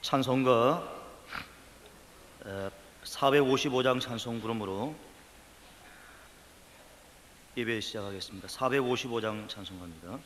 찬송가 455장 찬송 부름으로 예배 시작하겠습니다. 455장 찬송가입니다.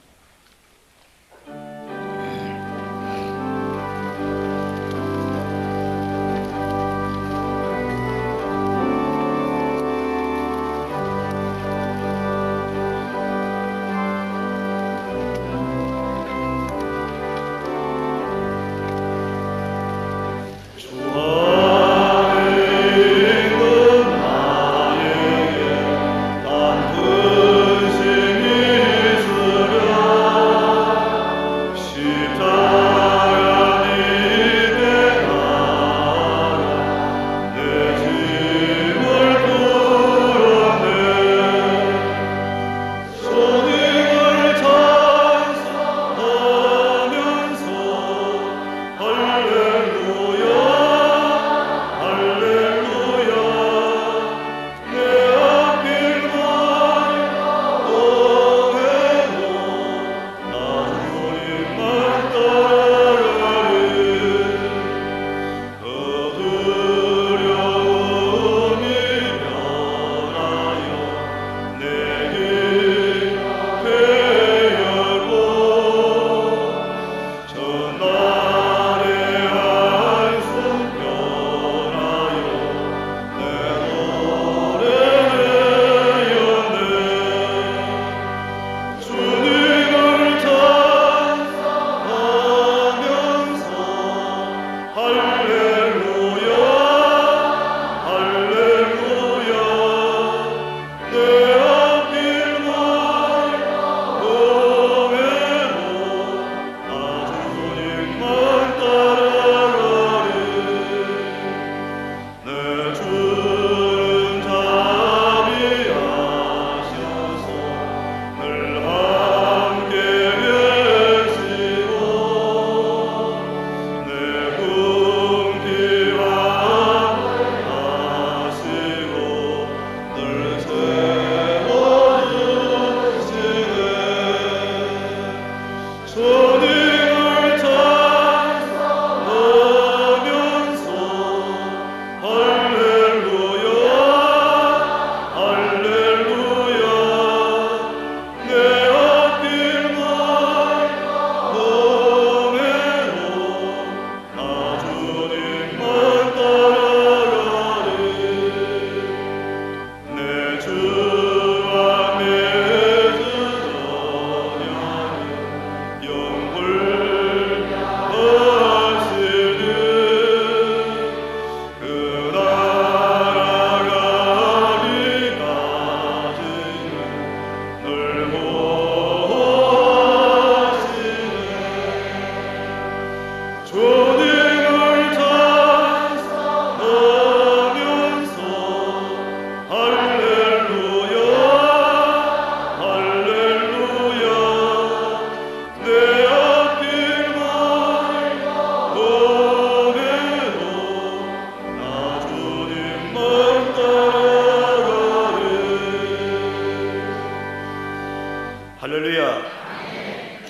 할렐루야.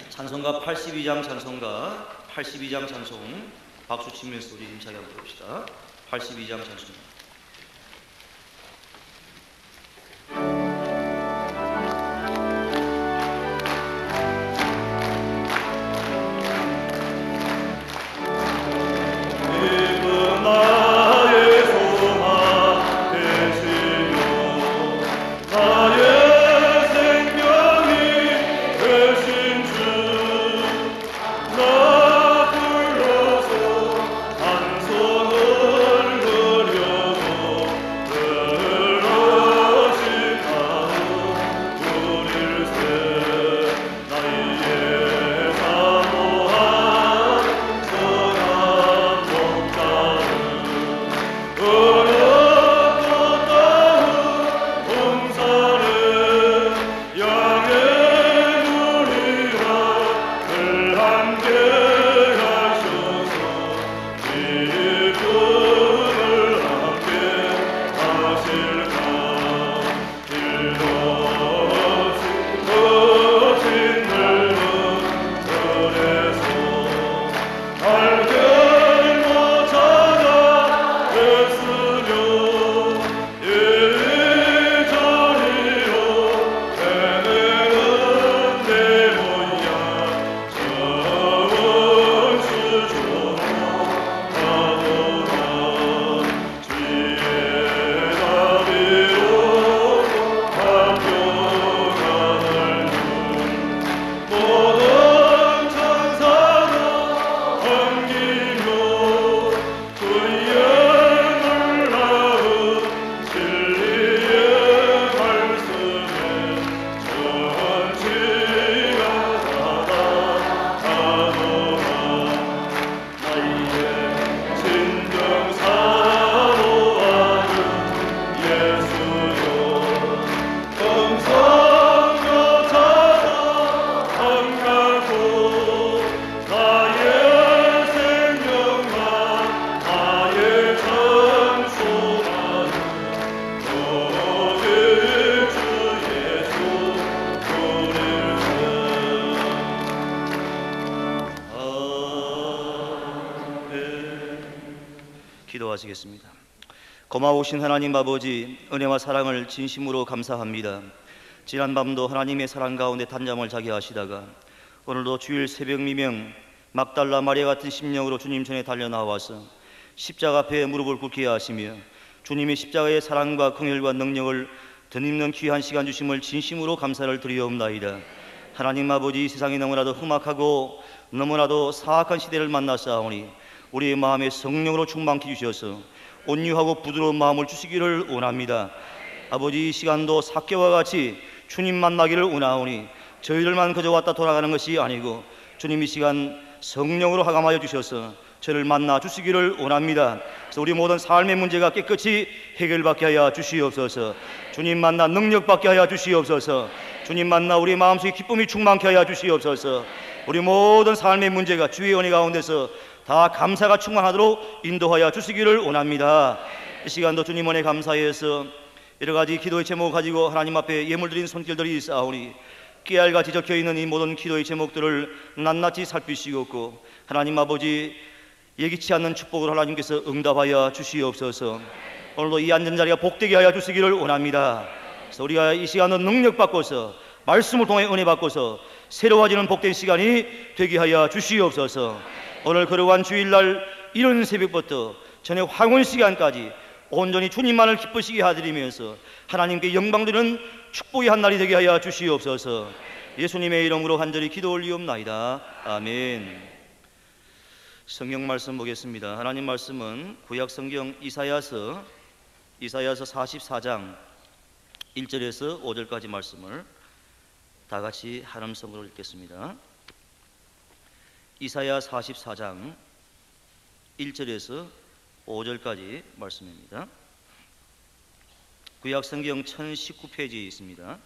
찬송가 82장 찬송가 82장 찬송 박수 치면서 우리 힘차게 한번 부릅시다. 82장 찬송. 나 불러서 한 손을 기도하시겠습니다. 고마우신 하나님 아버지, 은혜와 사랑을 진심으로 감사합니다. 지난 밤도 하나님의 사랑 가운데 단잠을 자게 하시다가 오늘도 주일 새벽 미명 막달라 마리아 같은 심령으로 주님 전에 달려나와서 십자가 앞에 무릎을 꿇게 하시며 주님의 십자가의 사랑과 긍휼과 능력을 덧입는 귀한 시간 주심을 진심으로 감사를 드리옵나이다. 하나님 아버지, 세상이 너무나도 험악하고 너무나도 사악한 시대를 만나사오니 우리의 마음에 성령으로 충만케 주셔서 온유하고 부드러운 마음을 주시기를 원합니다. 아버지, 이 시간도 삭개와 같이 주님 만나기를 원하오니 저희들만 그저 왔다 돌아가는 것이 아니고 주님 이 시간 성령으로 하감하여 주셔서 저를 만나 주시기를 원합니다. 그래서 우리 모든 삶의 문제가 깨끗이 해결받게 하여 주시옵소서. 주님 만나 능력받게 하여 주시옵소서. 주님 만나 우리 마음속에 기쁨이 충만케 하여 주시옵소서. 우리 모든 삶의 문제가 주의 은혜 가운데서 다 감사가 충만하도록 인도하여 주시기를 원합니다. 이 시간도 주님 은혜 감사해서 여러 가지 기도의 제목 가지고 하나님 앞에 예물 드린 손길들이 있사오니 깨알같이 적혀있는 이 모든 기도의 제목들을 낱낱이 살피시옵고 하나님 아버지, 예기치 않는 축복을 하나님께서 응답하여 주시옵소서. 오늘도 이 앉은 자리가 복되게 하여 주시기를 원합니다. 그래서 우리가 이 시간은 능력 받고서 말씀을 통해 은혜 받고서 새로워지는 복된 시간이 되게 하여 주시옵소서. 오늘 거룩한 주일날 이른 새벽부터 저녁 황혼 시간까지 온전히 주님만을 기쁘시게 하드리면서 하나님께 영광드리는 축복의 한 날이 되게 하여 주시옵소서. 예수님의 이름으로 간절히 기도 올리옵나이다. 아멘. 성경 말씀 보겠습니다. 하나님 말씀은 구약 성경 이사야서 44장 1절에서 5절까지 말씀을 다 같이 한 음성으로 읽겠습니다. 이사야 44장 1절에서 5절까지 말씀입니다. 구약 성경 1019페이지에 있습니다.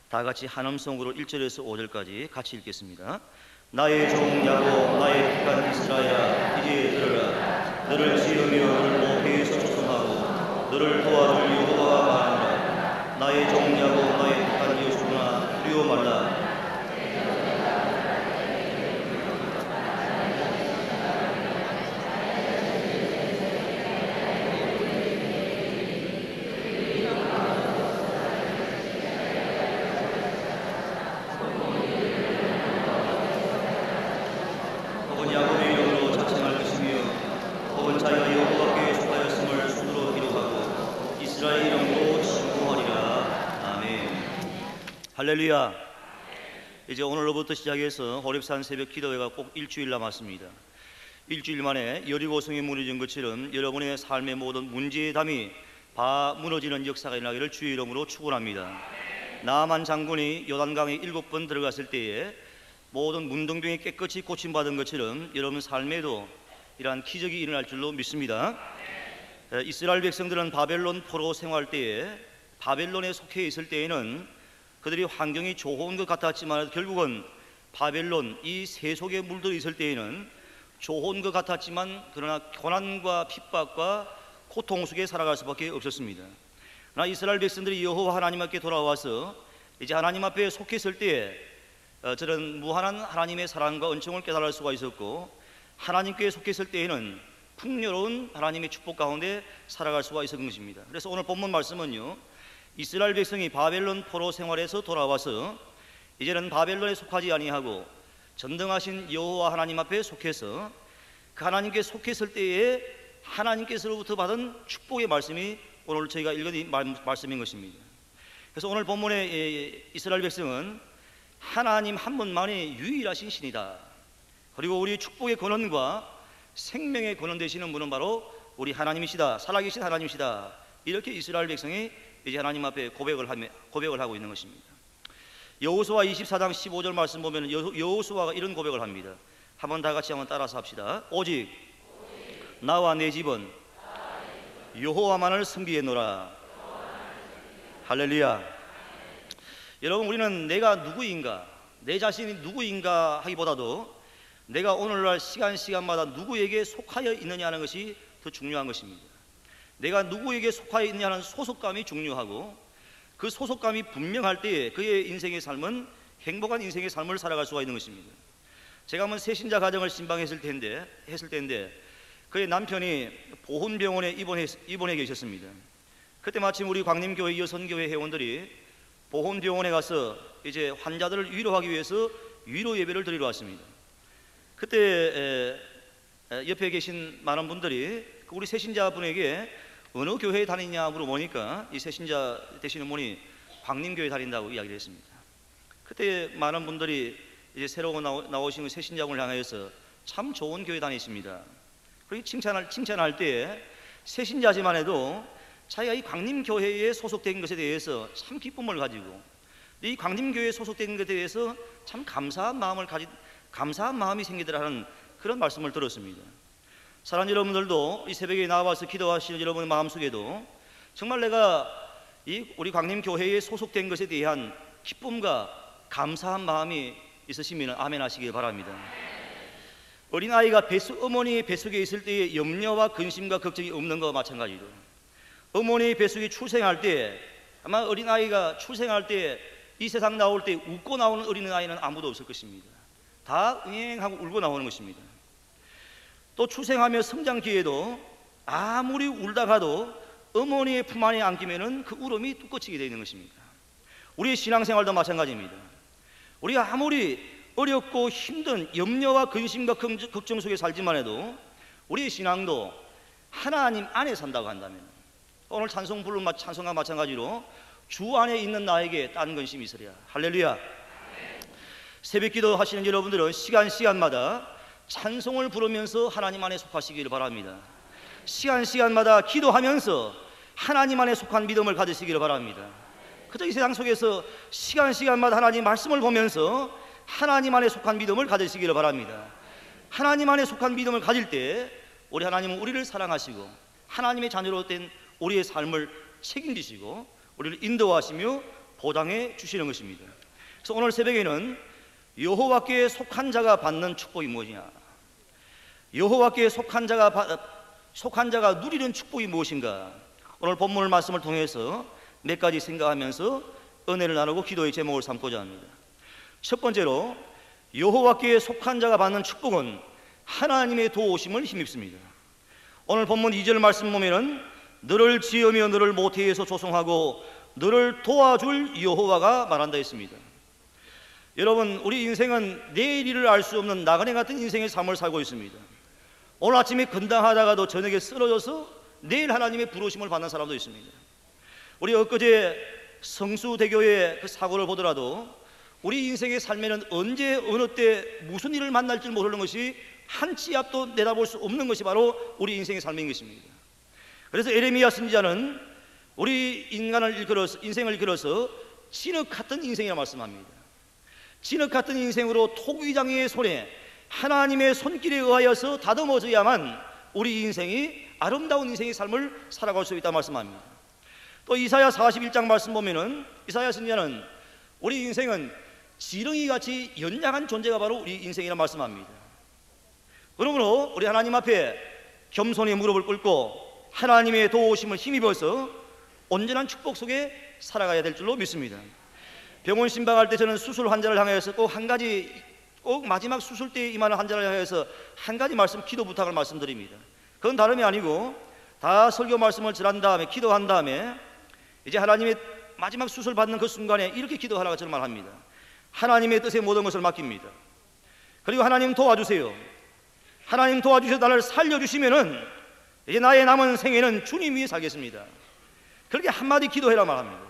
다 같이 한 음성으로 1절에서 5절까지 같이 읽겠습니다. 나의 종 야곱, 나의 택한 이스라엘아, 이제 들으라. 너를 지으며 너를 모태에서 조성하고 너를 도와줄 여호와가 말하노라. 나의 종 야곱, 나의 택한 여호수아, 두려워 말라. 할렐루야. 이제 오늘로부터 시작해서 호렙산 새벽 기도회가 꼭 일주일 남았습니다. 일주일 만에 여리고성이 무너진 것처럼 여러분의 삶의 모든 문제의 담이 다 무너지는 역사가 일어나기를 주의 이름으로 축원합니다. 나아만 장군이 요단강에 7번 들어갔을 때에 모든 문둥병이 깨끗이 고침받은 것처럼 여러분 삶에도 이러한 기적이 일어날 줄로 믿습니다. 이스라엘 백성들은 바벨론 포로 생활 때에 바벨론에 속해 있을 때에는 그들이 환경이 좋은 것 같았지만 결국은 바벨론 이 세속에 물들어 있을 때에는 좋은 것 같았지만 그러나 고난과 핍박과 고통 속에 살아갈 수밖에 없었습니다. 그러나 이스라엘 백성들이 여호와 하나님 앞에 돌아와서 이제 하나님 앞에 속했을 때에 저런 무한한 하나님의 사랑과 은총을 깨달을 수가 있었고 하나님께 속했을 때에는 풍요로운 하나님의 축복 가운데 살아갈 수가 있었던 것입니다. 그래서 오늘 본문 말씀은요, 이스라엘 백성이 바벨론 포로 생활에서 돌아와서 이제는 바벨론에 속하지 아니하고 전능하신 여호와 하나님 앞에 속해서 그 하나님께 속했을 때에 하나님께서로부터 받은 축복의 말씀이 오늘 저희가 읽은 이 말씀인 것입니다. 그래서 오늘 본문의 이스라엘 백성은 하나님 한 분만이 유일하신 신이다. 그리고 우리 축복의 근원과 생명의 근원 되시는 분은 바로 우리 하나님이시다. 살아계신 하나님이시다. 이렇게 이스라엘 백성이 이제 하나님 앞에 고백을 하고 있는 것입니다. 여호수아 24장 15절 말씀 보면 여호수아가 이런 고백을 합니다. 한번 다 같이 한번 따라서 합시다. 오직 나와 내 집은 여호와만을 섬기겠노라. 할렐루야. 여러분, 우리는 내가 누구인가, 내 자신이 누구인가 하기보다도 내가 오늘날 시간마다 누구에게 속하여 있느냐 하는 것이 더 중요한 것입니다. 내가 누구에게 속하여 있느냐는 소속감이 중요하고 그 소속감이 분명할 때에 그의 인생의 삶은 행복한 인생의 삶을 살아갈 수가 있는 것입니다. 제가 한번 새신자 가정을 신방했을 때인데 그의 남편이 보훈병원에 입원해 계셨습니다. 그때 마침 우리 광림교회 여선교회 회원들이 보훈병원에 가서 이제 환자들을 위로하기 위해서 위로 예배를 드리러 왔습니다. 그때 옆에 계신 많은 분들이 우리 새신자 분에게 어느 교회에 다니냐 물어보니까 이 새신자 되시는 분이 광림교회 다닌다고 이야기를 했습니다. 그때 많은 분들이 이제 새로 나오신 새신자분을 향해서 참 좋은 교회 다니십니다. 그리고 칭찬할 때 새신자지만 해도 자기가 이 광림교회에 소속된 것에 대해서 참 기쁨을 가지고 이 광림교회에 소속된 것에 대해서 참 감사한 마음이 생기더라는 그런 말씀을 들었습니다. 사랑하는 여러분들도 이 새벽에 나와서 기도하시는 여러분의 마음속에도 정말 내가 우리 광림교회에 소속된 것에 대한 기쁨과 감사한 마음이 있으시면 아멘 하시기 바랍니다. 어린아이가 어머니의 뱃속에 있을 때의 염려와 근심과 걱정이 없는 것과 마찬가지로 어머니의 뱃속에 출생할 때 아마 어린아이가 출생할 때 이 세상 나올 때 웃고 나오는 어린아이는 아무도 없을 것입니다. 다 응행하고 울고 나오는 것입니다. 또 출생하며 성장기에도 아무리 울다가도 어머니의 품 안에 안기면은 그 울음이 뚝 꺼지게 되어 있는 것입니다. 우리의 신앙생활도 마찬가지입니다. 우리가 아무리 어렵고 힘든 염려와 근심과 걱정 속에 살지만 해도 우리의 신앙도 하나님 안에 산다고 한다면 오늘 찬송 부른 찬송과 마찬가지로 주 안에 있는 나에게 딴 근심이 있으랴. 할렐루야. 새벽기도 하시는 여러분들은 시간마다 찬송을 부르면서 하나님 안에 속하시기를 바랍니다. 시간마다 기도하면서 하나님 안에 속한 믿음을 가지시기를 바랍니다. 그저 이 세상 속에서 시간마다 하나님 말씀을 보면서 하나님 안에 속한 믿음을 가지시기를 바랍니다. 하나님 안에 속한 믿음을 가질 때 우리 하나님은 우리를 사랑하시고 하나님의 자녀로 된 우리의 삶을 책임지시고 우리를 인도하시며 보장해 주시는 것입니다. 그래서 오늘 새벽에는 여호와께 속한 자가 받는 축복이 무엇이냐, 여호와께 속한 자가 누리는 축복이 무엇인가, 오늘 본문 말씀을 통해서 몇 가지 생각하면서 은혜를 나누고 기도의 제목을 삼고자 합니다. 첫 번째로 여호와께 속한 자가 받는 축복은 하나님의 도우심을 힘입습니다. 오늘 본문 2절 말씀 보면은 너를 지으며 너를 모태에서 조성하고 너를 도와줄 여호와가 말한다 했습니다. 여러분, 우리 인생은 내일 일을 알 수 없는 나그네 같은 인생의 삶을 살고 있습니다. 오늘 아침에 건강하다가도 저녁에 쓰러져서 내일 하나님의 부르심을 받는 사람도 있습니다. 우리 엊그제 성수대교의 그 사고를 보더라도 우리 인생의 삶에는 언제 어느 때 무슨 일을 만날 줄 모르는 것이 한 치 앞도 내다볼 수 없는 것이 바로 우리 인생의 삶인 것입니다. 그래서 에레미야 선지자는 우리 인생을 일컬어서 진흙 같은 인생이라 말씀합니다. 진흙 같은 인생으로 토기장의 손에 하나님의 손길에 의하여서 다듬어져야만 우리 인생이 아름다운 인생의 삶을 살아갈 수 있다 말씀합니다. 또 이사야 41장 말씀 보면은 이사야 선지자는 우리 인생은 지렁이같이 연약한 존재가 바로 우리 인생이라 말씀합니다. 그러므로 우리 하나님 앞에 겸손히 무릎을 꿇고 하나님의 도우심을 힘입어서 온전한 축복 속에 살아가야 될 줄로 믿습니다. 병원 신방할 때 저는 수술 환자를 향해서 꼭 마지막 수술 때 임하는 환자를 향해서 한 가지 말씀, 기도 부탁을 말씀드립니다. 그건 다름이 아니고 다 설교 말씀을 전한 다음에 기도한 다음에 이제 하나님의 마지막 수술 받는 그 순간에 이렇게 기도하라고 저는 말합니다. 하나님의 뜻에 모든 것을 맡깁니다. 그리고 하나님 도와주세요. 하나님 도와주셔서 나를 살려주시면은 이제 나의 남은 생애는 주님 위해 살겠습니다. 그렇게 한마디 기도해라 말합니다.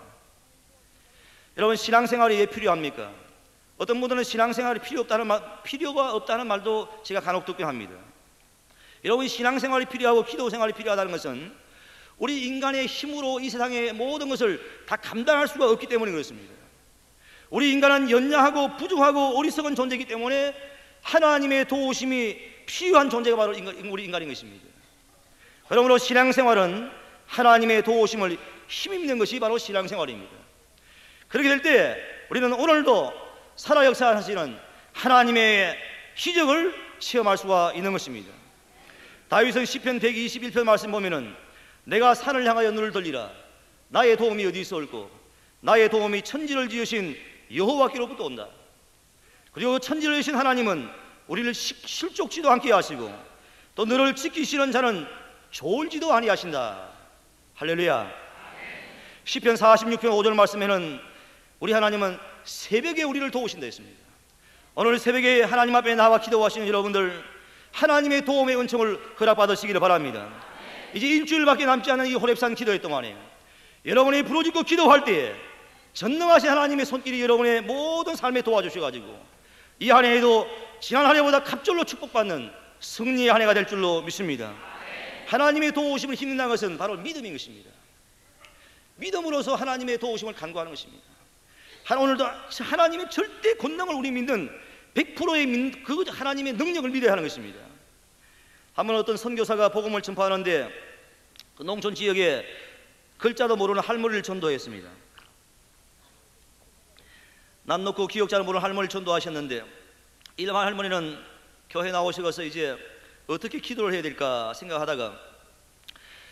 여러분, 신앙생활이 왜 필요합니까? 어떤 분들은 신앙생활이 필요가 없다는 말도 제가 간혹 듣긴 합니다. 여러분, 신앙생활이 필요하고 기도생활이 필요하다는 것은 우리 인간의 힘으로 이 세상의 모든 것을 다 감당할 수가 없기 때문에 그렇습니다. 우리 인간은 연약하고 부족하고 어리석은 존재이기 때문에 하나님의 도우심이 필요한 존재가 바로 우리 인간인 것입니다. 그러므로 신앙생활은 하나님의 도우심을 힘입는 것이 바로 신앙생활입니다. 그렇게 될 때 우리는 오늘도 살아 역사하시는 하나님의 기적을 체험할 수가 있는 것입니다. 다윗은 시편 121편 말씀 보면은 내가 산을 향하여 눈을 돌리라. 나의 도움이 어디서 올고 나의 도움이 천지를 지으신 여호와께로부터 온다. 그리고 천지를 지으신 하나님은 우리를 실족지도 않게 하시고 또 너를 지키시는 자는 졸지도 아니하신다. 할렐루야. 시편 46편 5절 말씀에는 우리 하나님은 새벽에 우리를 도우신다 했습니다. 오늘 새벽에 하나님 앞에 나와 기도하시는 여러분들, 하나님의 도움의 은총을 허락받으시기를 바랍니다. 이제 일주일밖에 남지 않은 이 호렙산 기도의 동안에 여러분이 부르짖고 기도할 때에 전능하신 하나님의 손길이 여러분의 모든 삶에 도와주셔가지고 이 한 해에도 지난 한 해보다 갑절로 축복받는 승리의 한 해가 될 줄로 믿습니다. 하나님의 도우심을 힘낸다는 것은 바로 믿음인 것입니다. 믿음으로서 하나님의 도우심을 간구하는 것입니다. 오늘도 하나님의 절대 권능을 우리 믿는 100%의 그 하나님의 능력을 믿어야 하는 것입니다. 한번 어떤 선교사가 복음을 전파하는데 그 농촌 지역에 글자도 모르는 할머니를 전도했습니다. 남 놓고 기억자를 모르는 할머니를 전도하셨는데 일반 할머니는 교회 나오셔서 이제 어떻게 기도를 해야 될까 생각하다가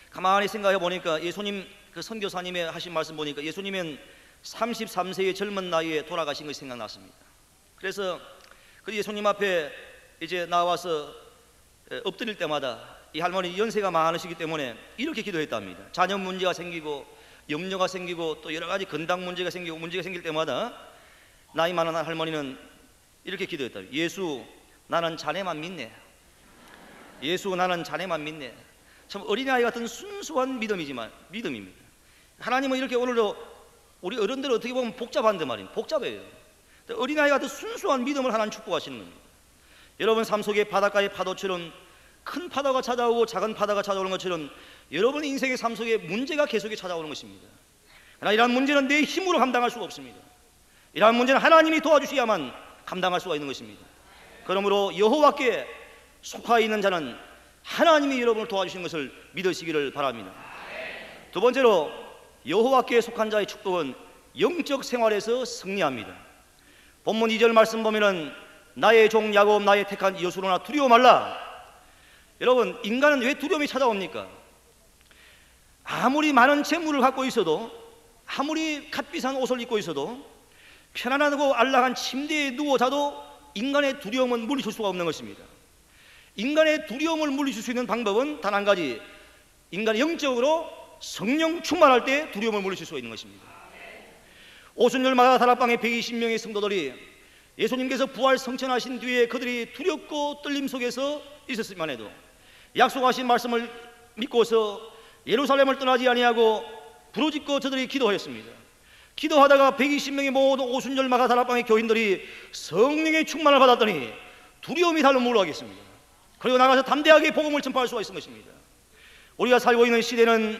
가만히 생각해 보니까 예수님 그 선교사님의 하신 말씀 보니까 예수님은 33세의 젊은 나이에 돌아가신 것이 생각났습니다. 그래서 그 예수님 앞에 이제 나와서 엎드릴 때마다 이 할머니 연세가 많으시기 때문에 이렇게 기도했답니다. 자녀 문제가 생기고 염려가 생기고 또 여러 가지 건강 문제가 생기고 문제가 생길 때마다 나이 많은 할머니는 이렇게 기도했다. 예수, 나는 자네만 믿네. 예수, 나는 자네만 믿네. 참 어린아이 같은 순수한 믿음이지만 믿음입니다. 하나님은 이렇게 오늘도 우리 어른들 어떻게 보면 복잡한데 말입니다. 복잡해요. 어린아이 같은 순수한 믿음을 하나님 축복하시는 겁니다. 여러분 삶 속에 바닷가의 파도처럼 큰 파도가 찾아오고 작은 파도가 찾아오는 것처럼 여러분 인생의 삶 속에 문제가 계속 찾아오는 것입니다. 그러나 이러한 문제는 내 힘으로 감당할 수가 없습니다. 이러한 문제는 하나님이 도와주셔야만 감당할 수가 있는 것입니다. 그러므로 여호와께 속하 있는 자는 하나님이 여러분을 도와주시는 것을 믿으시기를 바랍니다. 두 번째로 여호와께 속한 자의 축복은 영적 생활에서 승리합니다. 본문 2절 말씀 보면은 나의 종 야곱 나의 택한 여수로나 두려워 말라. 여러분 인간은 왜 두려움이 찾아옵니까? 아무리 많은 재물을 갖고 있어도 아무리 값비싼 옷을 입고 있어도 편안하고 안락한 침대에 누워 자도 인간의 두려움은 물리칠 수가 없는 것입니다. 인간의 두려움을 물리칠 수 있는 방법은 단 한 가지, 인간이 영적으로 성령 충만할 때 두려움을 물리칠 수가 있는 것입니다. 오순절마다 다락방에 120명의 성도들이 예수님께서 부활 성천하신 뒤에 그들이 두렵고 떨림 속에서 있었을만 해도 약속하신 말씀을 믿고서 예루살렘을 떠나지 아니하고 부르짖고 저들이 기도했습니다. 기도하다가 120명의 모든 오순절마다 다락방의 교인들이 성령의 충만을 받았더니 두려움이 달로 물러가겠습니다. 그리고 나가서 담대하게 복음을 전파할 수가 있는 것입니다. 우리가 살고 있는 시대는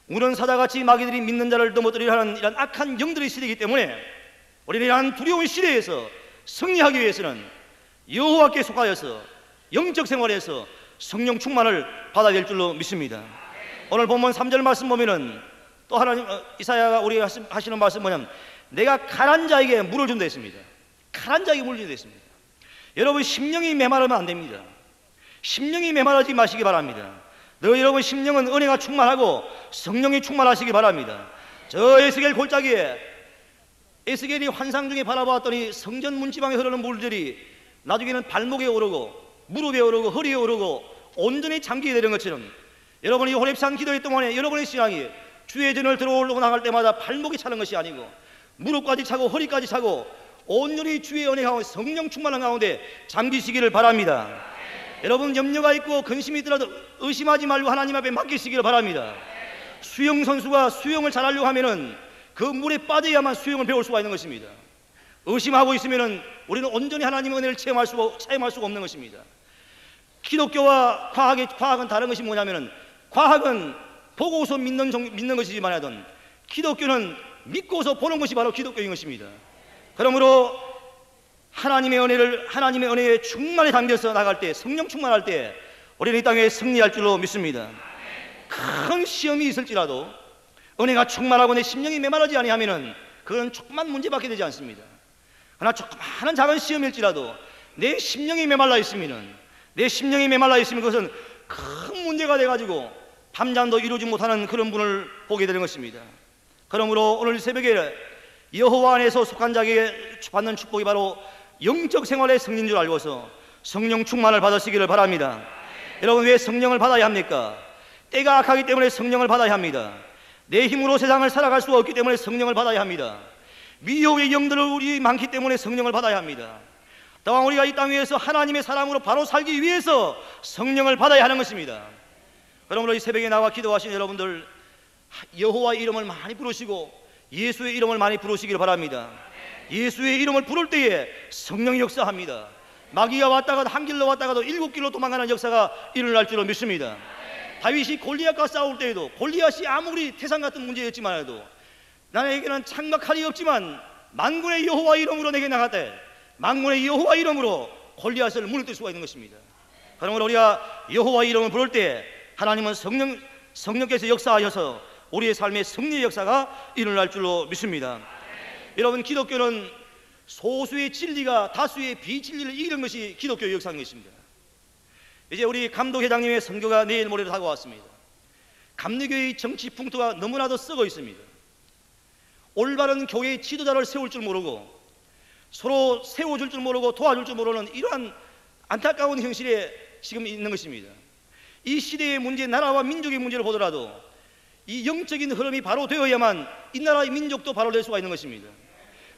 우는 사자같이 마귀들이 믿는 자를 넘어뜨리려 하는 이런 악한 영들의 시대이기 때문에 우리는 이러한 두려운 시대에서 승리하기 위해서는 여호와께 속하여서 영적 생활에서 성령 충만을 받아야 될 줄로 믿습니다. 오늘 본문 3절 말씀 보면은 또 하나님 이사야가 우리가 하시는 말씀 뭐냐면 내가 가난 자에게 물을 준다 했습니다. 가난 자에게 물을 준다 했습니다. 여러분 심령이 메마르면 안 됩니다. 심령이 메마르지 마시기 바랍니다. 여러분 심령은 은혜가 충만하고 성령이 충만하시기 바랍니다. 저 에스겔 골짜기에 에스겔이 환상 중에 바라보았더니 성전 문지방에 흐르는 물들이 나중에는 발목에 오르고 무릎에 오르고 허리에 오르고 온전히 잠기게 되는 것처럼 여러분이 호렙산 기도의 동안에 여러분의 신앙이 주의 전을 들어오려고 나갈 때마다 발목이 차는 것이 아니고 무릎까지 차고 허리까지 차고 온전히 주의 은혜 가운데 성령 충만한 가운데 잠기시기를 바랍니다. 여러분 염려가 있고 근심이 있더라도 의심하지 말고 하나님 앞에 맡기시기를 바랍니다. 수영 선수가 수영을 잘하려고 하면은 그 물에 빠져야만 수영을 배울 수가 있는 것입니다. 의심하고 있으면은 우리는 온전히 하나님의 은혜를 체험할 수가 없는 것입니다. 기독교와 과학은 다른 것이 뭐냐면은 과학은 보고서 믿는 것이지만 기독교는 믿고서 보는 것이 바로 기독교인 것입니다. 그러므로 하나님의 은혜에 충만히 담겨서 나갈 때 성령 충만할 때 우리는 이 땅에 승리할 줄로 믿습니다. 큰 시험이 있을지라도 은혜가 충만하고 내 심령이 메마르지 아니하면은 그건 조그만 문제밖에 되지 않습니다. 그러나 조그마한 작은 시험일지라도 내 심령이 메말라 있으면 그것은 큰 문제가 돼가지고 밤잠도 이루지 못하는 그런 분을 보게 되는 것입니다. 그러므로 오늘 새벽에 여호와 안에서 속한 자에게 받는 축복이 바로 영적 생활의 승리인 줄 알고서 성령 충만을 받으시기를 바랍니다. 여러분, 왜 성령을 받아야 합니까? 때가 악하기 때문에 성령을 받아야 합니다. 내 힘으로 세상을 살아갈 수 없기 때문에 성령을 받아야 합니다. 미혹의 영들을 우리 많기 때문에 성령을 받아야 합니다. 또한 우리가 이 땅 위에서 하나님의 사람으로 바로 살기 위해서 성령을 받아야 하는 것입니다. 그러므로 이 새벽에 나와 기도하신 여러분들, 여호와의 이름을 많이 부르시고 예수의 이름을 많이 부르시기를 바랍니다. 예수의 이름을 부를 때에 성령이 역사합니다. 마귀가 왔다가도 한 길로 왔다가도 7길로 도망가는 역사가 일어날 줄로 믿습니다. 다윗이 골리앗과 싸울 때에도 골리앗이 아무리 태산 같은 문제였지만 해도 나에게는 창과 칼이 없지만 만군의 여호와 이름으로 내게 나갔대, 만군의 여호와 이름으로 골리앗을 무너뜨릴 수가 있는 것입니다. 그러므로 우리가 여호와 이름을 부를 때 하나님은 성령께서 역사하셔서 우리의 삶의 승리의 역사가 일어날 줄로 믿습니다. 여러분, 기독교는 소수의 진리가 다수의 비진리를 이기는 것이 기독교의 역사인 것입니다. 이제 우리 감독회장님의 선교가 내일 모레로 다가왔습니다. 감리교의 정치 풍토가 너무나도 썩어 있습니다. 올바른 교회의 지도자를 세울 줄 모르고 서로 세워줄 줄 모르고 도와줄 줄 모르는 이러한 안타까운 현실에 지금 있는 것입니다. 이 시대의 문제, 나라와 민족의 문제를 보더라도 이 영적인 흐름이 바로 되어야만 이 나라의 민족도 바로 될 수가 있는 것입니다.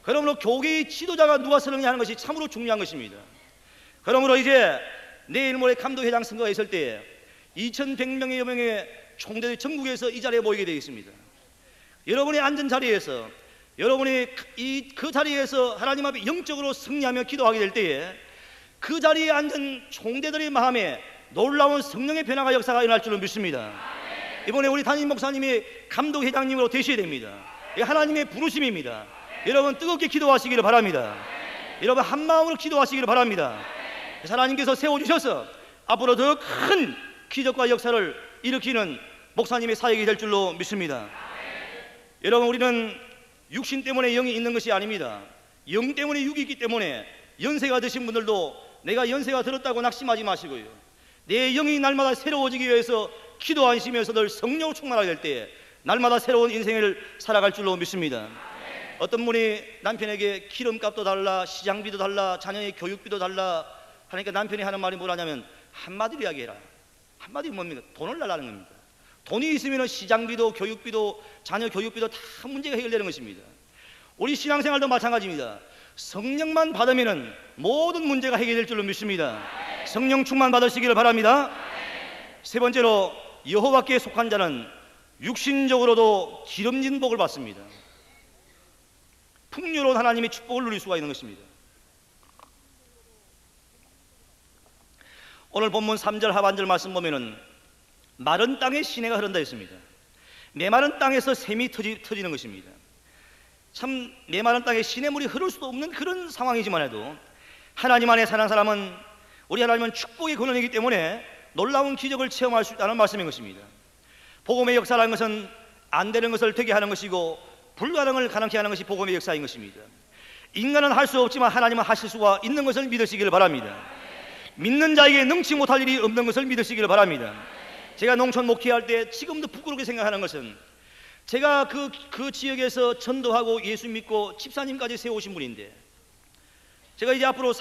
그러므로 교회의 지도자가 누가 서느냐 하는 것이 참으로 중요한 것입니다. 그러므로 이제 내일 모레 감독회장 선거가 있을 때 2100명여 명의 총대들이 전국에서 이 자리에 모이게 되어 있습니다. 여러분이 앉은 자리에서, 여러분이 그 자리에서 하나님 앞에 영적으로 승리하며 기도하게 될 때에 그 자리에 앉은 총대들의 마음에 놀라운 성령의 변화가 역사가 일어날 줄로 믿습니다. 이번에 우리 담임 목사님이 감독회장님으로 되셔야 됩니다. 이게 하나님의 부르심입니다. 여러분, 뜨겁게 기도하시기를 바랍니다. 여러분, 한 마음으로 기도하시기를 바랍니다. 하나님께서 세워주셔서 앞으로 더 큰 기적과 역사를 일으키는 목사님의 사역이 될 줄로 믿습니다. 여러분, 우리는 육신 때문에 영이 있는 것이 아닙니다. 영 때문에 육이 있기 때문에 연세가 드신 분들도 내가 연세가 들었다고 낙심하지 마시고요, 내 영이 날마다 새로워지기 위해서 기도하시면서 늘 성령으로 충만하게 될 때 날마다 새로운 인생을 살아갈 줄로 믿습니다. 어떤 분이 남편에게 기름값도 달라, 시장비도 달라, 자녀의 교육비도 달라 하니까 남편이 하는 말이 뭐라냐면 한마디로 이야기해라. 한마디로 뭡니까? 돈을 달라는 겁니다. 돈이 있으면 시장비도 교육비도 자녀 교육비도 다 문제가 해결되는 것입니다. 우리 신앙생활도 마찬가지입니다. 성령만 받으면 모든 문제가 해결될 줄로 믿습니다. 성령 충만 받으시기를 바랍니다. 세 번째로, 여호와께 속한 자는 육신적으로도 기름진 복을 받습니다. 풍요로운 하나님의 축복을 누릴 수가 있는 것입니다. 오늘 본문 3절 하반절 말씀 보면은 마른 땅에 시내가 흐른다 했습니다. 메마른 땅에서 샘이 터지는 것입니다. 참 메마른 땅에 시냇물이 흐를 수도 없는 그런 상황이지만 해도 하나님 안에 사는 사람은, 우리 하나님은 축복의 근원이기 때문에 놀라운 기적을 체험할 수 있다는 말씀인 것입니다. 복음의 역사라는 것은 안 되는 것을 되게 하는 것이고 불가능을 가능케 하는 것이 복음의 역사인 것입니다. 인간은 할 수 없지만 하나님은 하실 수가 있는 것을 믿으시기를 바랍니다. 믿는 자에게 능치 못할 일이 없는 것을 믿으시기를 바랍니다. 제가 농촌 목회할 때 지금도 부끄럽게 생각하는 것은, 제가 그 지역에서 전도하고 예수 믿고 집사님까지 세우신 분인데, 제가 이제 앞으로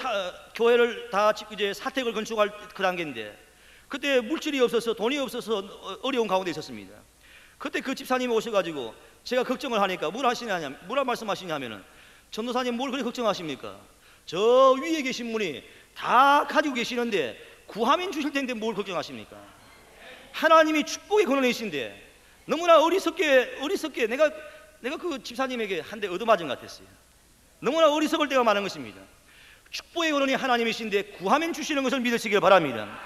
교회를 다 이제 사택을 건축할 그 단계인데, 그때 물질이 없어서 돈이 없어서 어려운 가운데 있었습니다. 그때 그 집사님이 오셔가지고 제가 걱정을 하니까 뭐라 말씀하시냐면은, 전도사님 뭘 그렇게 걱정하십니까? 저 위에 계신 분이 다 가지고 계시는데 구하면 주실 텐데 뭘 걱정하십니까? 하나님이 축복의 근원이신데 너무나 어리석게 내가 그 집사님에게 한 대 얻어맞은 것 같았어요. 너무나 어리석을 때가 많은 것입니다. 축복의 근원이 하나님이신데 구하면 주시는 것을 믿으시길 바랍니다.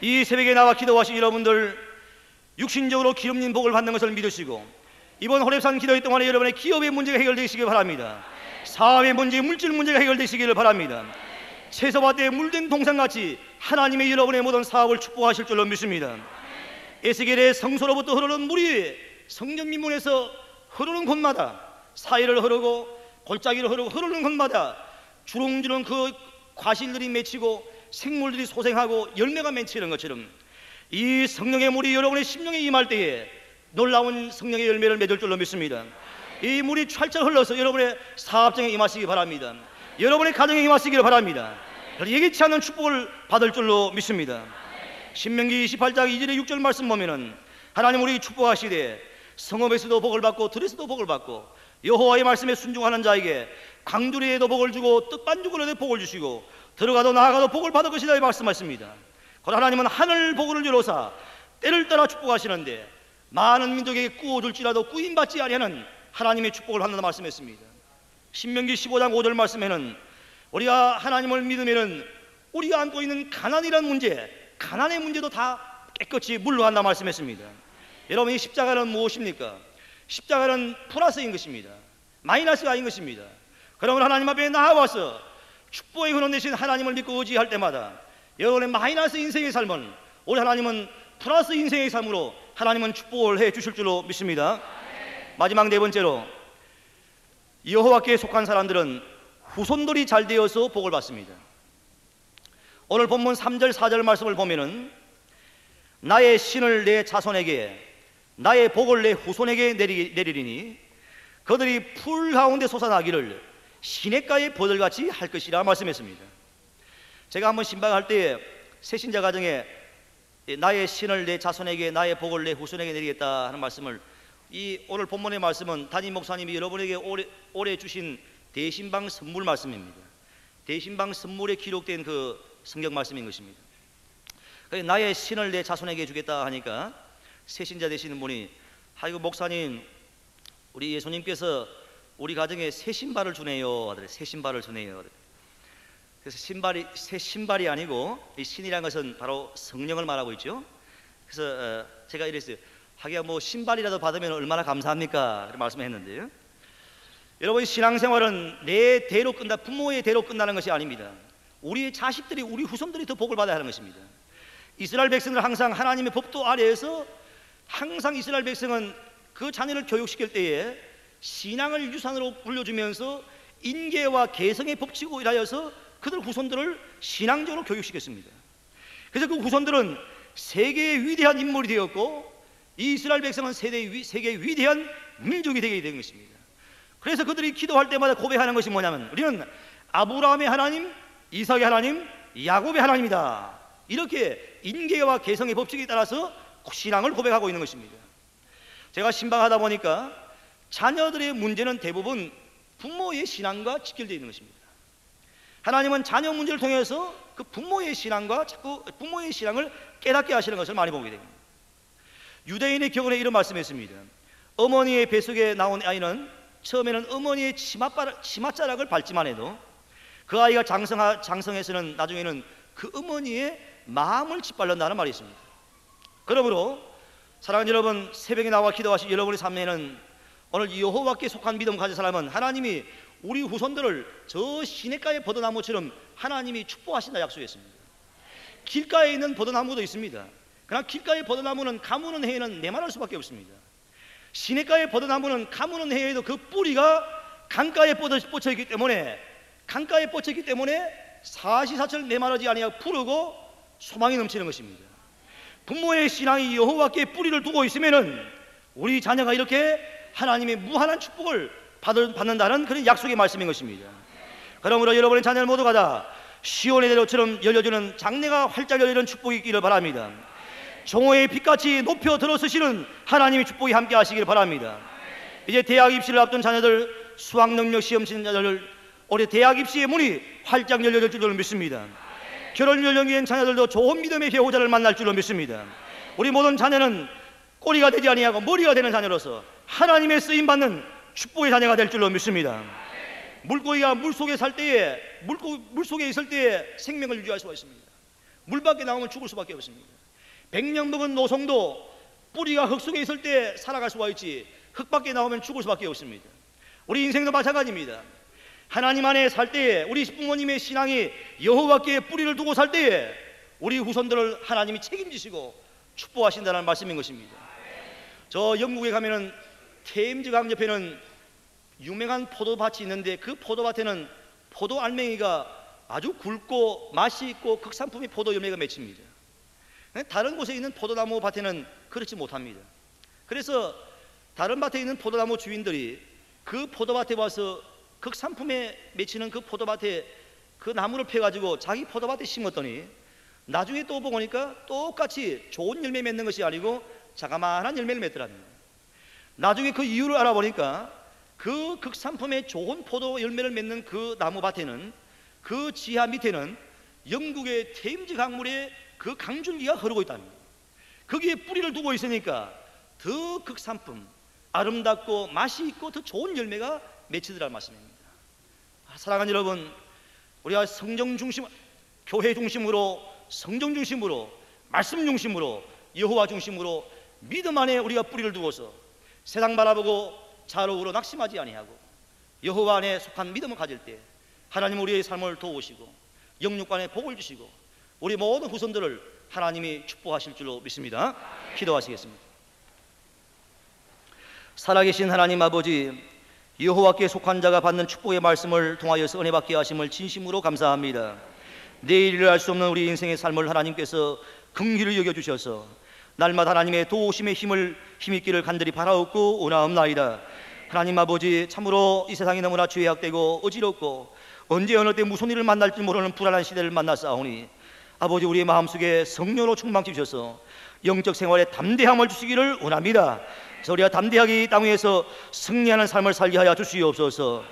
이 새벽에 나와 기도하신 여러분들, 육신적으로 기름진 복을 받는 것을 믿으시고 이번 호렙산 기도회 동안에 여러분의 기업의 문제가 해결되시길 바랍니다. 사업의 문제, 물질 문제가 해결되시기를 바랍니다. 채소밭에 물든 동산같이 하나님의 여러분의 모든 사업을 축복하실 줄로 믿습니다. 에스겔의 성소로부터 흐르는 물이 성전 민문에서 흐르는 곳마다, 사이를 흐르고 골짜기를 흐르고 흐르는 곳마다 주렁주렁 그 과실들이 맺히고 생물들이 소생하고 열매가 맺히는 것처럼 이 성령의 물이 여러분의 심령에 임할 때에 놀라운 성령의 열매를 맺을 줄로 믿습니다. 이 물이 찰찰 흘러서 여러분의 사업장에 임하시기 바랍니다. 여러분의 가정에 임하시기를 바랍니다. 예기치 않은 축복을 받을 줄로 믿습니다. 신명기 28장 2절에 6절 말씀 보면은 하나님 우리 축복하시되 성읍에서도 복을 받고 들에서도 복을 받고 여호와의 말씀에 순종하는 자에게 강두리에도 복을 주고 뜻반죽으로도 복을 주시고 들어가도 나아가도 복을 받을 것이다 말씀하십니다. 곧 하나님은 하늘 복을 주로사 때를 따라 축복하시는데 많은 민족에게 꾸어줄지라도 꾸임받지 아니하는 하나님의 축복을 받는다 말씀했습니다. 신명기 15장 5절 말씀에는 우리가 하나님을 믿으면은 우리가 안고 있는 가난이라는 문제, 가난의 문제도 다 깨끗이 물러간다 말씀했습니다. 여러분, 이 십자가는 무엇입니까? 십자가는 플러스인 것입니다. 마이너스가 아닌 것입니다. 그러면 하나님 앞에 나와서 축복의 흔원 되신 하나님을 믿고 의지할 때마다 여러분의 마이너스 인생의 삶은 우리 하나님은 플러스 인생의 삶으로 하나님은 축복을 해 주실 줄로 믿습니다. 마지막 네 번째로, 여호와께 속한 사람들은 후손들이 잘 되어서 복을 받습니다. 오늘 본문 3절 4절 말씀을 보면은 나의 신을 내 자손에게 나의 복을 내 후손에게 내리리니 그들이 풀 가운데 솟아나기를 시냇가의 버들같이 할 것이라 말씀했습니다. 제가 한번 신방할 때 새신자 가정에 나의 신을 내 자손에게 나의 복을 내 후손에게 내리겠다 하는 말씀을, 이 오늘 본문의 말씀은 담임 목사님이 여러분에게 올해 주신 대신방 선물 말씀입니다. 대신방 선물에 기록된 그 성경 말씀인 것입니다. 나의 신을 내 자손에게 주겠다 하니까 새신자 되시는 분이, 아이고 목사님, 우리 예수님께서 우리 가정에 새 신발을 주네요 하더래. 새 신발을 주네요. 그래서 새 신발이 아니고 이 신이라는 것은 바로 성령을 말하고 있죠. 그래서 제가 이랬어요. 하기야 뭐 신발이라도 받으면 얼마나 감사합니까? 이렇게 말씀했는데요. 여러분, 신앙생활은 내 대로 끝나, 부모의 대로 끝나는 것이 아닙니다. 우리의 자식들이, 우리 후손들이 더 복을 받아야 하는 것입니다. 이스라엘 백성들 항상 하나님의 법도 아래에서 항상 이스라엘 백성은 그 자녀를 교육시킬 때에 신앙을 유산으로 물려주면서 인계와 개성의 법칙으로 일하여서 그들 후손들을 신앙적으로 교육시켰습니다. 그래서 그 후손들은 세계의 위대한 인물이 되었고 이 이스라엘 백성은 세계의 위대한 민족이 되게 된 것입니다. 그래서 그들이 기도할 때마다 고백하는 것이 뭐냐면 우리는 아브라함의 하나님, 이삭의 하나님, 야곱의 하나님이다. 이렇게 인계와 개성의 법칙에 따라서 신앙을 고백하고 있는 것입니다. 제가 신방하다 보니까 자녀들의 문제는 대부분 부모의 신앙과 직결되어 있는 것입니다. 하나님은 자녀 문제를 통해서 그 부모의 신앙과 자꾸 부모의 신앙을 깨닫게 하시는 것을 많이 보게 됩니다. 유대인의 경우에 이런 말씀했습니다. 어머니의 뱃속에 나온 아이는 처음에는 어머니의 치맛자락을 밟지만 해도 그 아이가 장성해서는 나중에는 그 어머니의 마음을 짓밟는다는 말이 있습니다. 그러므로 사랑하는 여러분, 새벽에 나와 기도하신 여러분의 삶에는 오늘 여호와께 속한 믿음 가진 사람은 하나님이 우리 후손들을 저 시냇가의 버드나무처럼 하나님이 축복하신다 약속했습니다. 길가에 있는 버드나무도 있습니다. 그러나 길가의 버드나무는 가무는 해에는 메마를 수밖에 없습니다. 시냇가의 버드나무는 가무는 해에도 그 뿌리가 강가에 뻗쳐 있기 때문에 사시사철 메마르지 아니하고 푸르고 소망이 넘치는 것입니다. 부모의 신앙이 여호와께 뿌리를 두고 있으면은 우리 자녀가 이렇게 하나님의 무한한 축복을 받는다는 그런 약속의 말씀인 것입니다. 그러므로 여러분의 자녀들 모두가 다 시온의 대로처럼 열려주는 장래가 활짝 열리는 축복이 있기를 바랍니다. 종호의 빛같이 높여 들어서시는 하나님의 축복이 함께 하시길 바랍니다. 이제 대학 입시를 앞둔 자녀들, 수학 능력 시험 치는 자녀들, 올해 대학 입시의 문이 활짝 열려질 줄로 믿습니다. 결혼 연령기인 자녀들도 좋은 믿음의 배우자를 만날 줄로 믿습니다. 우리 모든 자녀는 꼬리가 되지 아니하고 머리가 되는 자녀로서 하나님의 쓰임받는 축복의 자녀가 될 줄로 믿습니다. 물고기가 물속에 살 때에 물속에 있을 때에 생명을 유지할 수가 있습니다. 물 밖에 나오면 죽을 수밖에 없습니다. 100년 먹은 노송도 뿌리가 흙 속에 있을 때 살아갈 수가 있지 흙 밖에 나오면 죽을 수밖에 없습니다. 우리 인생도 마찬가지입니다. 하나님 안에 살 때에 우리 부모님의 신앙이 여호와께 뿌리를 두고 살 때에 우리 후손들을 하나님이 책임지시고 축복하신다는 말씀인 것입니다. 저 영국에 가면은 테임즈 강 옆에는 유명한 포도밭이 있는데 그 포도밭에는 포도 알맹이가 아주 굵고 맛이 있고 극상품의 포도 열매가 맺힙니다. 다른 곳에 있는 포도나무 밭에는 그렇지 못합니다. 그래서 다른 밭에 있는 포도나무 주인들이 그 포도밭에 와서 극상품에 맺히는 그 포도밭에 그 나무를 패가지고 자기 포도밭에 심었더니 나중에 또 보니까 똑같이 좋은 열매 맺는 것이 아니고 자그마한 열매를 맺더랍니다. 나중에 그 이유를 알아보니까 그 극산품의 좋은 포도 열매를 맺는 그 나무밭에는 그 지하 밑에는 영국의 테임즈 강물의 그 강줄기가 흐르고 있답니다. 거기에 뿌리를 두고 있으니까 더 극산품, 아름답고 맛이 있고 더 좋은 열매가 맺히더라는 말씀입니다. 사랑하는 여러분, 우리가 성경 중심, 교회 중심으로, 성경 중심으로, 말씀 중심으로, 여호와 중심으로 믿음 안에 우리가 뿌리를 두어서 세상 바라보고 좌우로 낙심하지 아니하고 여호와 안에 속한 믿음을 가질 때 하나님 우리의 삶을 도우시고 영육간에 복을 주시고 우리 모든 후손들을 하나님이 축복하실 줄로 믿습니다. 기도하시겠습니다. 살아계신 하나님 아버지, 여호와께 속한 자가 받는 축복의 말씀을 통하여서 은혜 받게 하심을 진심으로 감사합니다. 내일을 알 수 없는 우리 인생의 삶을 하나님께서 긍휼히 여겨주셔서 날마다 하나님의 도우심의 힘을 힘있기를 간절히 바라옵고 원하옵나이다. 하나님 아버지, 참으로 이 세상이 너무나 죄악되고 어지럽고 언제 어느 때 무슨 일을 만날지 모르는 불안한 시대를 만났사오니 아버지, 우리의 마음속에 성령으로 충만케 주셔서 영적 생활에 담대함을 주시기를 원합니다. 그래서 우리가 담대하게 이 땅 위에서 승리하는 삶을 살게 하여 주시옵소서.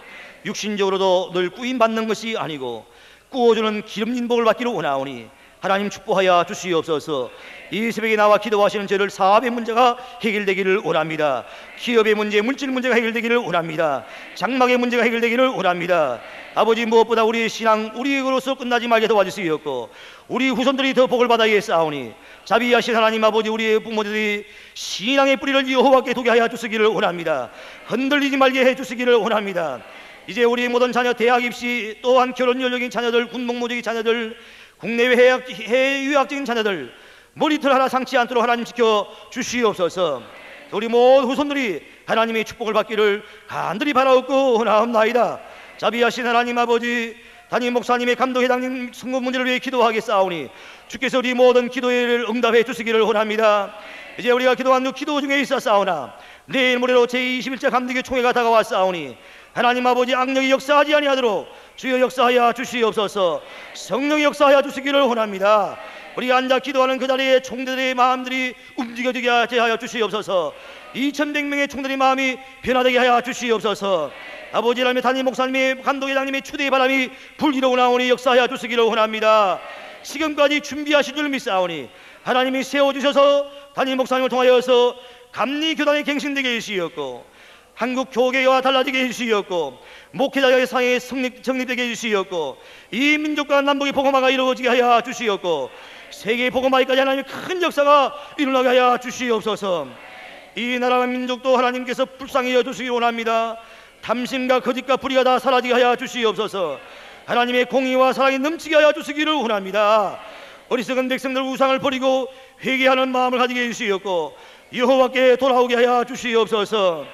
육신적으로도 늘 꾸임받는 것이 아니고 꾸어주는 기름진 복을 받기를 원하오니 하나님 축복하여 주시옵소서. 이 새벽에 나와 기도하시는 저를 사업의 문제가 해결되기를 원합니다. 기업의 문제, 물질 문제가 해결되기를 원합니다. 장막의 문제가 해결되기를 원합니다. 아버지, 무엇보다 우리의 신앙, 우리에게로서 끝나지 말게 도와주시옵고 우리 후손들이 더 복을 받아야 싸우니 자비하신 하나님 아버지, 우리의 부모들이 신앙의 뿌리를 여호와께 두게 하여 주시기를 원합니다. 흔들리지 말게 해 주시기를 원합니다. 이제 우리 모든 자녀 대학 입시, 또한 결혼 연령인 자녀들, 군복무직인 자녀들, 국내외 해외 유학적인 자녀들 머리털 하나 상치 않도록 하나님 지켜 주시옵소서. 우리 모든 후손들이 하나님의 축복을 받기를 간절히 바라옵고 원하옵나이다. 자비하신 하나님 아버지, 담임 목사님의 감독회장님 선거 문제를 위해 기도하겠사오니 주께서 우리 모든 기도를 응답해 주시기를 원합니다. 이제 우리가 기도한 그 기도 중에 있었사오나 내일 모레로 제21차 감독의 총회가 다가왔사오니 하나님 아버지, 악령이 역사하지 아니하도록 주여 역사하여 주시옵소서. 성령이 역사하여 주시기를 원합니다. 우리 앉아 기도하는 그 자리에 총대들의 마음들이 움직여지게 하여 주시옵소서. 2100명의 총대의 마음이 변화되게 하여 주시옵소서. 아버지 하나님의 담임 목사님의 감독회장님의 추대의 바람이 불기로 나오니 역사하여 주시기를 원합니다. 지금까지 준비하신 줄 믿사오니 하나님이 세워주셔서 담임 목사님을 통하여서 감리교단이 갱신되게 해주시옵고 한국 교계와 달라지게 해주시옵고 목회자의 상에 정립되게 해주시옵고 이 민족과 남북의 복음화가 이루어지게 하여 주시옵고 세계 복음화까지 하나님의 큰 역사가 일어나게 하여 주시옵소서. 이 나라와 민족도 하나님께서 불쌍히 여주시기 원합니다. 탐심과 거짓과 불의가 다 사라지게 하여 주시옵소서. 하나님의 공의와 사랑이 넘치게 하여 주시기를 원합니다. 어리석은 백성들 우상을 버리고 회개하는 마음을 가지게 해주시옵고 여호와께 돌아오게 하여 주시옵소서.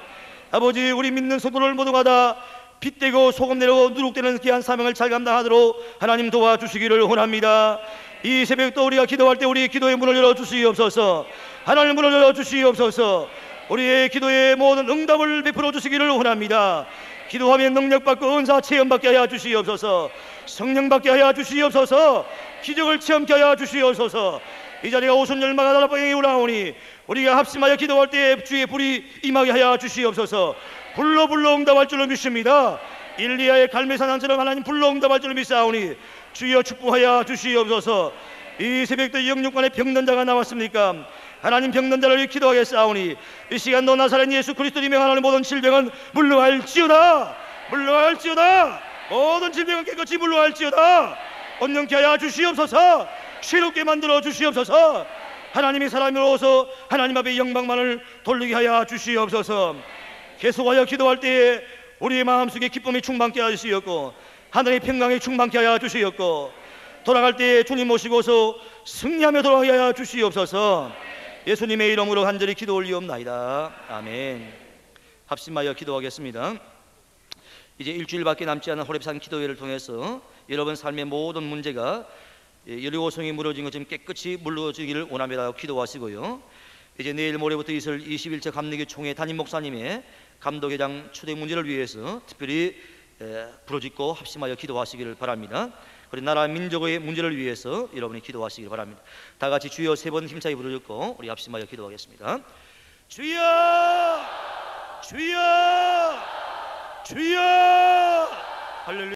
아버지, 우리 믿는 성도들 모두가 다 빗대고 소금내고 누룩되는 귀한 사명을 잘 감당하도록 하나님 도와주시기를 원합니다. 이 새벽도 우리가 기도할 때 우리의 기도의 문을 열어주시옵소서. 하나님 문을 열어주시옵소서. 우리의 기도의 모든 응답을 베풀어 주시기를 원합니다. 기도하면 능력받고 은사 체험받게 하여 주시옵소서. 성령받게 하여 주시옵소서. 기적을 체험케 하여 주시옵소서. 이 자리가 오순 열마가 달아방에 올라오니 우리가 합심하여 기도할 때 주의 불이 임하게 하여 주시옵소서. 불러 응답할 줄로 믿습니다. 일리야의 갈매산항처럼 하나님 불러 응답할 줄로 믿사오니 주여 축복하여 주시옵소서. 이 새벽도 영육간에 병든 자가 나왔습니까? 하나님, 병든 자를 위해 기도하겠사오니 이 시간도 나사렛 예수 그리스도를 명하는 모든 질병은 물러갈지어다. 물러갈지어다. 모든 질병은 깨끗이 물러갈지어다. 온전케 하여 주시옵소서. 새롭게 만들어 주시옵소서. 하나님이 사람으로서 하나님 앞에 영광만을 돌리게 하여 주시옵소서. 계속하여 기도할 때에 우리의 마음속에 기쁨이 충만케 하여 주시옵고 하늘의 평강이 충만케 하여 주시옵고 돌아갈 때에 주님 모시고서 승리하며 돌아가게 하여 주시옵소서. 예수님의 이름으로 간절히 기도 올리옵나이다. 아멘. 합심하여 기도하겠습니다. 이제 일주일밖에 남지 않은 호렙산 기도회를 통해서 여러분 삶의 모든 문제가 여리고성이 무너진 것처럼 깨끗이 물러지기를 원합니다. 기도하시고요. 이제 내일 모레부터 있을 21차 감리교 총회 담임 목사님의 감독회장 초대 문제를 위해서 특별히 부르짖고 합심하여 기도하시기를 바랍니다. 우리 나라 민족의 문제를 위해서 여러분이 기도하시기를 바랍니다. 다 같이 주여 세 번 힘차게 부르짖고 우리 합심하여 기도하겠습니다. 주여, 주여, 주여. 할렐루야.